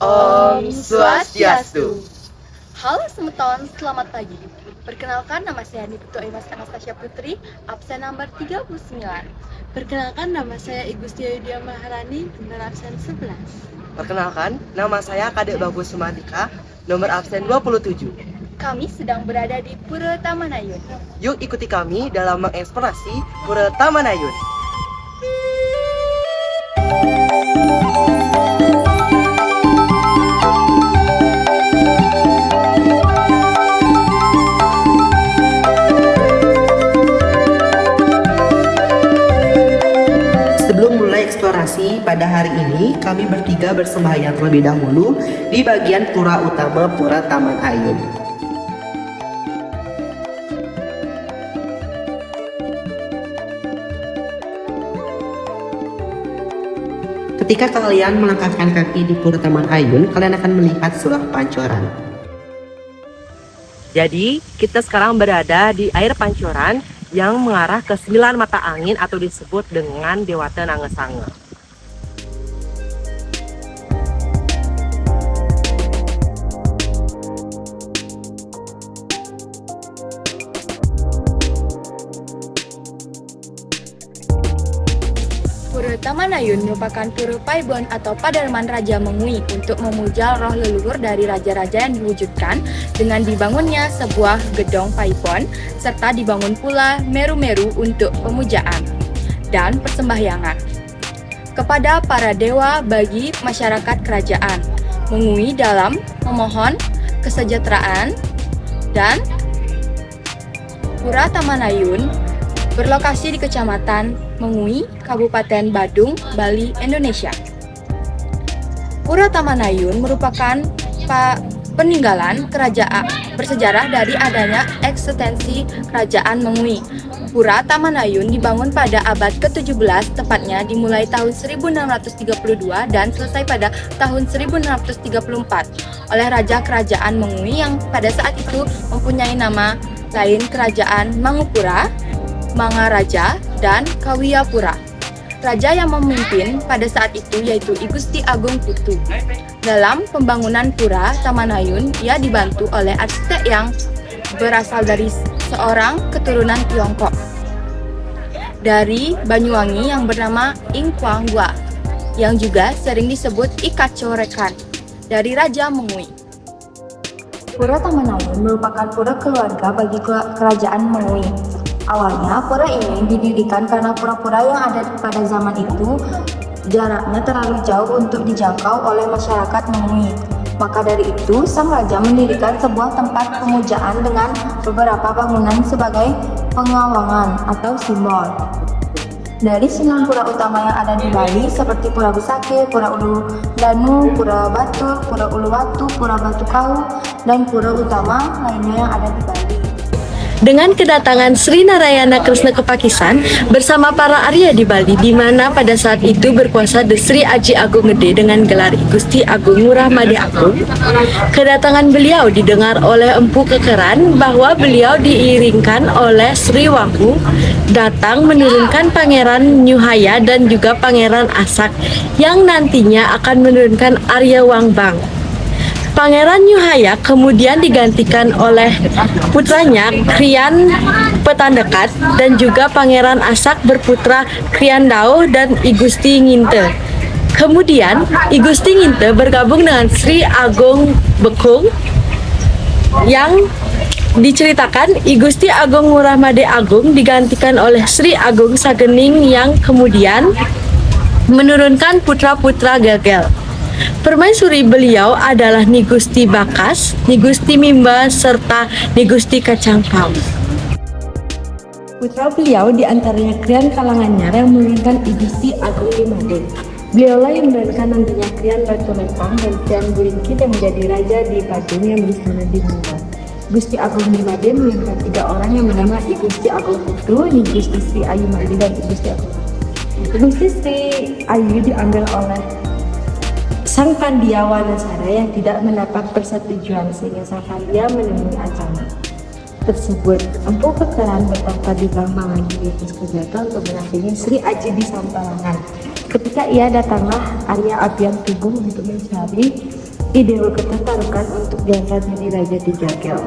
Om Swastiastu. Halo semeton, selamat pagi. Perkenalkan, nama saya Nipto Imas Anastasia Putri, absen nomor 39. Perkenalkan, nama saya Ibu Setiawidia Maharani, nomor absen 11. Perkenalkan, nama saya Kadek Bagus Sumatika, nomor absen 27. Kami sedang berada di Pura Tamanayun. Yuk ikuti kami dalam mengeksplorasi Pura Tamanayun. Sebelum mulai eksplorasi pada hari ini, kami bertiga bersembahyang terlebih dahulu di bagian pura utama Pura Taman Ayun. Ketika kalian melangkahkan kaki di Pura Taman Ayun, kalian akan melihat sebuah pancoran. Jadi, kita sekarang berada di air pancoran yang mengarah ke 9 mata angin atau disebut dengan Dewata Nangesange. Pura Tamanayun merupakan pura paibon atau padarman Raja Mengui untuk memuja roh leluhur dari raja-raja yang diwujudkan dengan dibangunnya sebuah gedong paibon serta dibangun pula meru-meru untuk pemujaan dan persembahyangan kepada para dewa bagi masyarakat kerajaan Mengui dalam memohon kesejahteraan. Dan Pura Tamanayun berlokasi di Kecamatan Mengui, Kabupaten Badung, Bali, Indonesia. Pura Tamanayun merupakan peninggalan kerajaan bersejarah dari adanya eksistensi Kerajaan Mengui. Pura Tamanayun dibangun pada abad ke-17, tepatnya dimulai tahun 1632 dan selesai pada tahun 1634 oleh Raja Kerajaan Mengui yang pada saat itu mempunyai nama lain Kerajaan Mangupura, Mangaraja, dan Kawiyapura. Raja yang memimpin pada saat itu yaitu I Gusti Agung Putu. Dalam pembangunan Pura Tamanayun, ia dibantu oleh arsitek yang berasal dari seorang keturunan Tiongkok dari Banyuwangi yang bernama Ing Kwang Gua, yang juga sering disebut Ikacorekan dari Raja Mengui. Pura Tamanayun merupakan pura keluarga bagi kerajaan Mengui. Awalnya, pura ini didirikan karena pura-pura yang ada pada zaman itu jaraknya terlalu jauh untuk dijangkau oleh masyarakat Mengui. Maka dari itu, sang raja mendirikan sebuah tempat pemujaan dengan beberapa bangunan sebagai pengawangan atau simbol. Dari 9 pura utama yang ada di Bali seperti Pura Besakih, Pura Ulu Danu, Pura Batur, Pura Uluwatu, Pura Batu Kawu, dan pura utama lainnya yang ada di Bali. Dengan kedatangan Sri Narayana Krishna ke Pakistan bersama para Arya di Bali, di mana pada saat itu berkuasa Sri Aji Agung Gede dengan gelar I Gusti Agung Ngurah Made Agung. Kedatangan beliau didengar oleh Empu Kekeran bahwa beliau diiringkan oleh Sri Wahu datang menurunkan Pangeran Nyuhaya dan juga Pangeran Asak yang nantinya akan menurunkan Arya Wangbang. Pangeran Nyuhaya kemudian digantikan oleh putranya Krian Petandekat dan juga Pangeran Asak berputra Krian Dauh dan I Gusti Nginte. Kemudian I Gusti Nginte bergabung dengan Sri Agung Bekung yang diceritakan I Gusti Agung Ngurah Made Agung digantikan oleh Sri Agung Sagening yang kemudian menurunkan putra-putra Gegel. Permaisuri beliau adalah Ni Gusti Bakas, Ni Gusti Mimba, serta Ni Gusti Kacang Pau. Putra beliau diantaranya Krian Kalanganyar yang menurunkan I Gusti Agung Limade. Beliaulah yang menurunkan nantinya Krian Batu Lempang dan Krian Bulingkit yang menjadi raja di Badung yang bersama di Mimba. Gusti Agung Limade menurunkan 3 orang yang bernama I Gusti Agung Putu, Ni Gusti Sri Ayu Madi, dan I Gusti Agung. I Gusti Sri Ayu diambil oleh Sang Pandia Wanasara yang tidak mendapat persetujuan sehingga Sang Pandia menemui acara tersebut. Empu Kekeran bertahta di Blambangan di atas Kejata untuk menampingi Sri Aji di Sampalangan. Ketika ia datanglah Arya Abian Tubung untuk mencari Idewa ketertarukan untuk diangkat menjadi Raja Tijakel.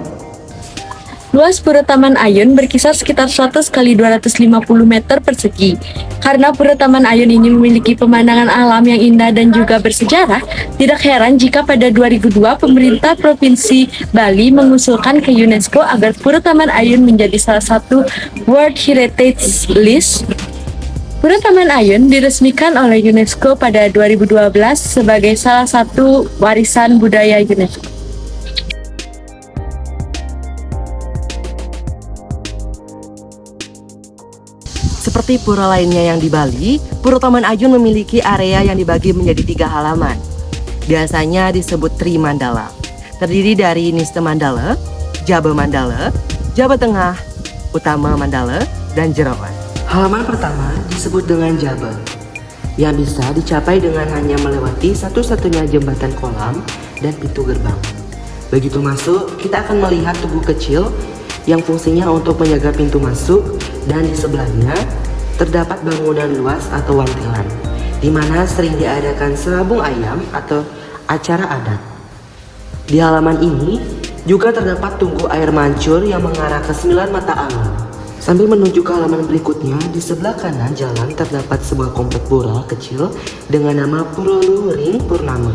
Luas Pura Taman Ayun berkisar sekitar 100 kali 250 meter persegi. Karena Pura Taman Ayun ini memiliki pemandangan alam yang indah dan juga bersejarah, tidak heran jika pada 2002 pemerintah Provinsi Bali mengusulkan ke UNESCO agar Pura Taman Ayun menjadi salah satu World Heritage List. Pura Taman Ayun diresmikan oleh UNESCO pada 2012 sebagai salah satu warisan budaya UNESCO. Seperti pura lainnya yang di Bali, Pura Taman Ayun memiliki area yang dibagi menjadi 3 halaman. Biasanya disebut Tri Mandala. Terdiri dari Niste Mandala, Jaba Mandala, Jaba Tengah, Utama Mandala, dan Jerawan. Halaman pertama disebut dengan Jaba, yang bisa dicapai dengan hanya melewati satu-satunya jembatan kolam dan pintu gerbang. Begitu masuk, kita akan melihat tugu kecil yang fungsinya untuk menjaga pintu masuk, dan di sebelahnya terdapat bangunan luas atau wantilan, di mana sering diadakan serabung ayam atau acara adat. Di halaman ini juga terdapat tunggu air mancur yang mengarah ke 9 mata angin. Sambil menuju ke halaman berikutnya, di sebelah kanan jalan terdapat sebuah komplek pura kecil dengan nama Pura Luhuring Purnama.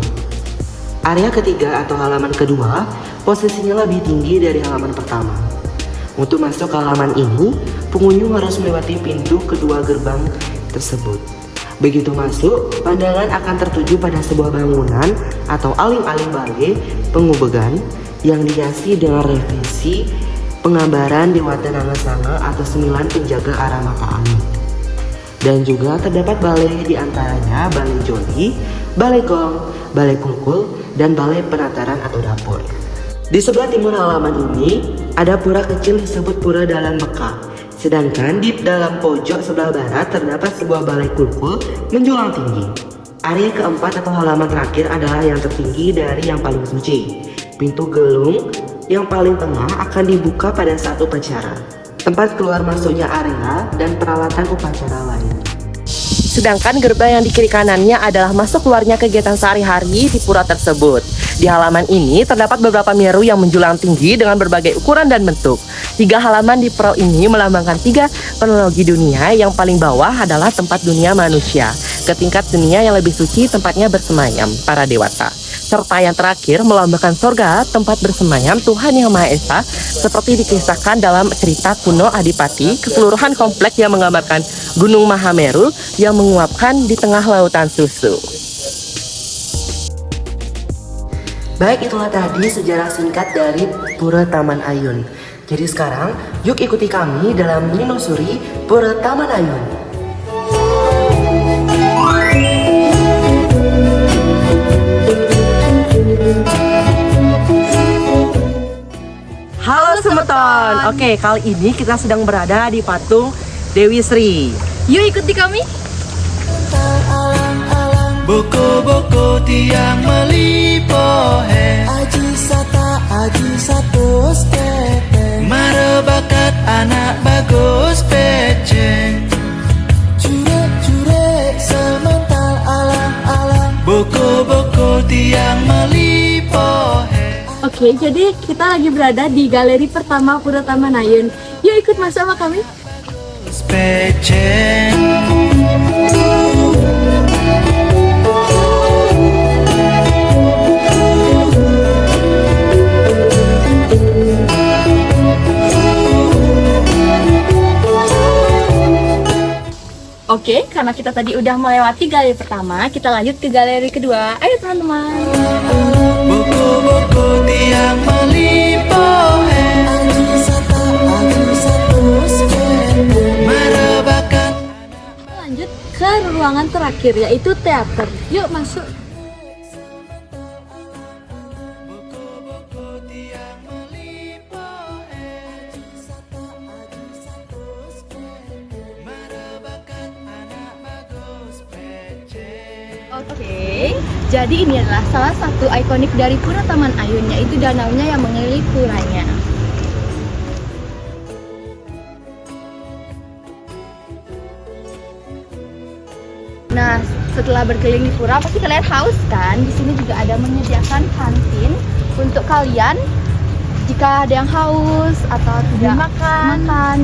Area ketiga atau halaman kedua posisinya lebih tinggi dari halaman pertama. Untuk masuk ke halaman ini, pengunjung harus melewati pintu kedua gerbang tersebut. Begitu masuk, pandangan akan tertuju pada sebuah bangunan atau aling-aling balai pengubegan yang dihiasi dengan revisi penggambaran Dewata Nangasanga atau 9 penjaga arah mata angin. Dan juga terdapat balai diantaranya Balai Joli, Balai Gong, Balai Kulkul, dan Balai Penataran atau Dapur. Di sebelah timur halaman ini, ada pura kecil disebut Pura Dalam Beka. Sedangkan di dalam pojok sebelah barat terdapat sebuah balai kulkul menjulang tinggi. Area keempat atau halaman terakhir adalah yang tertinggi dari yang paling suci. Pintu gelung yang paling tengah akan dibuka pada saat upacara. Tempat keluar masuknya area dan peralatan upacara lain. Sedangkan gerbang yang di kiri kanannya adalah masuk keluarnya kegiatan sehari-hari di pura tersebut. Di halaman ini terdapat beberapa miru yang menjulang tinggi dengan berbagai ukuran dan bentuk. 3 halaman di pura ini melambangkan 3 kronologi dunia. Yang paling bawah adalah tempat dunia manusia. Ke tingkat dunia yang lebih suci tempatnya bersemayam para dewata. Serta yang terakhir melambangkan sorga, tempat bersemayam Tuhan Yang Maha Esa, seperti dikisahkan dalam cerita kuno Adipati, keseluruhan kompleks yang menggambarkan Gunung Mahameru yang menguapkan di tengah lautan susu. Baik, itulah tadi sejarah singkat dari Pura Taman Ayun. Jadi sekarang, yuk ikuti kami dalam menelusuri Pura Taman Ayun. Halo Semeton. Oke, kali ini kita sedang berada di patung Dewi Sri. Yuk ikuti kami. Boko-boko tiang melipo he Aji satu stete Mare bakat anak bagus peceng Jurek-jurek semental alang-alang Boko-boko tiang melipo he. Oke, jadi kita lagi berada di galeri pertama Pura Taman Ayun. Yuk ikut masuk sama kami. Peceng Oke, karena kita tadi udah melewati galeri pertama, kita lanjut ke galeri kedua. Ayo teman-teman. Boko-boko tiang melipo he Mare bakat. Lanjut ke ruangan terakhir yaitu teater. Yuk masuk. Oke, jadi ini adalah salah satu ikonik dari Pura Taman Ayun, yaitu danaunya yang mengelilingi puranya. Nah, setelah berkeliling di pura pasti kalian haus kan? Di sini juga ada menyediakan kantin untuk kalian jika ada yang haus atau tidak makan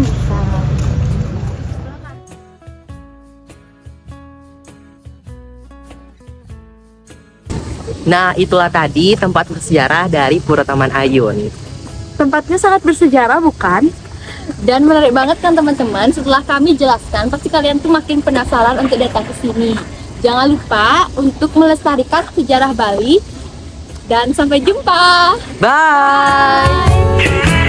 bisa. Nah, itulah tadi tempat bersejarah dari Pura Taman Ayun. Tempatnya sangat bersejarah, bukan? Dan menarik banget kan teman-teman, setelah kami jelaskan pasti kalian tuh makin penasaran untuk datang ke sini. Jangan lupa untuk melestarikan sejarah Bali dan sampai jumpa. Bye.